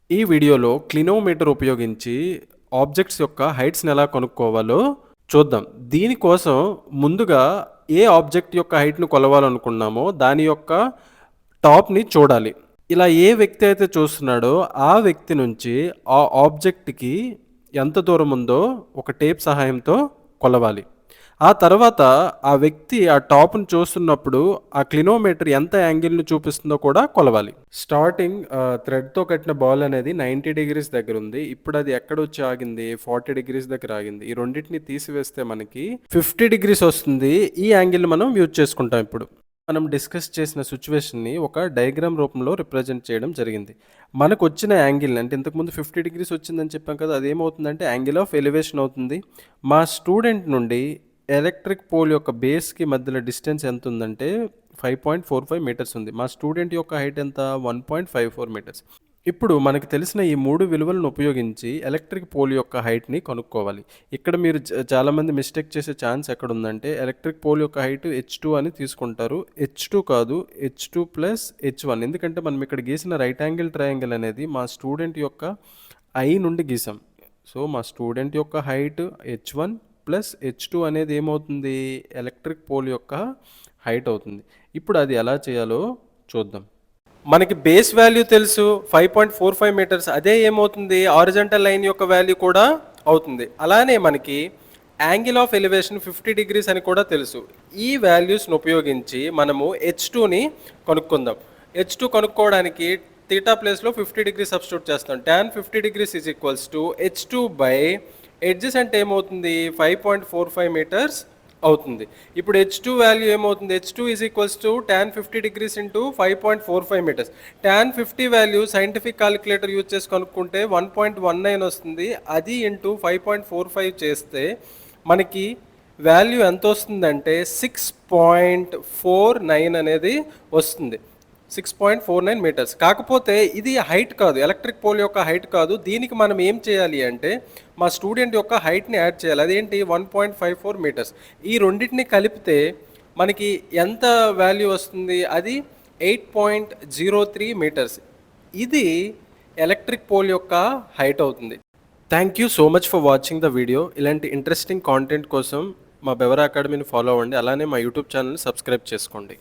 ఈ వీడియోలో క్లినోమీటర్ ఉపయోగించి ఆబ్జెక్ట్స్ యొక్క హైట్స్‌ని ఎలా కనుక్కోవాలో చూద్దాం. దీనికోసం ముందుగా ఏ ఆబ్జెక్ట్ యొక్క హైట్‌ని కొలవాలనుకున్నామో దాని యొక్క టాప్‌ని చూడాలి. ఇలా ఏ వ్యక్తి అయితే చూస్తున్నాడో ఆ వ్యక్తి నుంచి ఆ ఆబ్జెక్ట్‌కి ఎంత దూరం ఉందో ఒక టేప్ సహాయంతో కొలవాలి. ఆ తర్వాత ఆ వ్యక్తి ఆ టాప్‌ని చూస్తున్నప్పుడు ఆ క్లినోమీటర్ ఎంత యాంగిల్‌ని చూపిస్తుందో కూడా కొలవాలి. స్టార్టింగ్ థ్రెడ్‌తో కట్టిన బాల్ అనేది 90 డిగ్రీస్ దగ్గరుంది. ఇప్పుడది ఎక్కడొచ్చి ఆగింది? 40 డిగ్రీస్ దగ్గర ఆగింది. ఈ రెండిటిని తీసివేస్తే మనకి 50 డిగ్రీస్ వస్తుంది. ఈ యాంగిల్‌ని మనం యూజ్ చేసుకుంటాం ఇప్పుడు. మనం డిస్కస్ చేసిన సిట్యుయేషన్‌ని ఒక డయాగ్రామ్ రూపంలో రిప్రజెంట్ చేయడం జరిగింది. మనకొచ్చిన యాంగిల్‌ని అంటే ఇంతకుముందు 50 డిగ్రీస్ వచ్చిందని చెప్పాం కదా! అదేమవుతుందంటే యాంగిల్ ఆఫ్ ఎలివేషన్ అవుతుంది. మా స్టూడెంట్ నుండి ఎలక్ట్రిక్ పోల్ యొక్క బేస్‌కి మధ్యలో డిస్టెన్స్ ఎంతుందంటే 5.45 మీటర్స్ ఉంది. మా స్టూడెంట్ యొక్క హైట్ ఎంత? 1.54 మీటర్స్. ఇప్పుడు మనకు తెలిసిన ఈ 3 విలువలను ఉపయోగించి ఎలక్ట్రిక్ పోల్ యొక్క హైట్‌ని కనుక్కోవాలి. ఇక్కడ మీరు చాలామంది మిస్టేక్ చేసే ఛాన్స్ ఎక్కడుందంటే ఎలక్ట్రిక్ పోల్ యొక్క హైట్ h2 అని తీసుకుంటారు. h2 కాదు h2 ప్లస్ h1 ఎందుకంటే మనం ఇక్కడ గీసిన రైట్ యాంగిల్ ట్రయాంగిల్ అనేది మా స్టూడెంట్ యొక్క ఐ నుండి గీసాం. సో మా స్టూడెంట్ యొక్క హైట్ h1 ప్లస్ h2 అనేది ఏమవుతుంది? ఎలక్ట్రిక్ పోల్ యొక్క హైట్ అవుతుంది. ఇప్పుడు అది ఎలా చేయాలో చూద్దాం. మనకి బేస్ వాల్యూ తెలుసు 5.45 మీటర్స్. అదే ఏమవుతుంది? హారిజాంటల్ లైన్ యొక్క వాల్యూ కూడా అవుతుంది. అలానే మనకి యాంగిల్ ఆఫ్ ఎలివేషన్ 50 డిగ్రీస్ అని కూడా తెలుసు. ఈ వాల్యూస్ని ఉపయోగించి మనము h2ని కనుక్కుందాం. h2 కనుక్కోవడానికి థీటా ప్లేస్లో 50 డిగ్రీ సబ్స్టిట్యూట్ చేస్తాం. tan 50 degrees is equals to h2 by edges అంటే ఏమవుతుంది? 5.45 మీటర్స్ అవుతుంది. ఇప్పుడు h2 వాల్యూ ఏమవుతుంది? h2 is equals to tan 50 degrees into 5.45 metres. tan 50 value scientific calculator use చేసి కనుక్కుంటే 1.19 వస్తుంది. అది ఇంటూ 5.45 చేస్తే మనకి వాల్యూ ఎంత వస్తుందంటే 6.49 అనేది వస్తుంది. 6.49 మీటర్స్. కాకపోతే ఇది హైట్ కాదు, ఎలక్ట్రిక్ పోల్ యొక్క హైట్ కాదు. దీనికి మనం ఏం చేయాలి అంటే మా స్టూడెంట్ యొక్క హైట్ని యాడ్ చేయాలి. అదేంటి? 1.54 మీటర్స్. ఈ రెండింటిని కలిపితే మనకి ఎంత వాల్యూ వస్తుంది? అది 8.03 మీటర్స్. ఇది ఎలక్ట్రిక్ పోల్ యొక్క హైట్ అవుతుంది. Thank you so much for watching the video. ఇలాంటి ఇంట్రెస్టింగ్ కాంటెంట్ కోసం మా బెవరా అకాడమీని ఫాలో అవ్వండి. అలానే మా యూట్యూబ్ ఛానల్ని సబ్స్క్రైబ్ చేసుకోండి.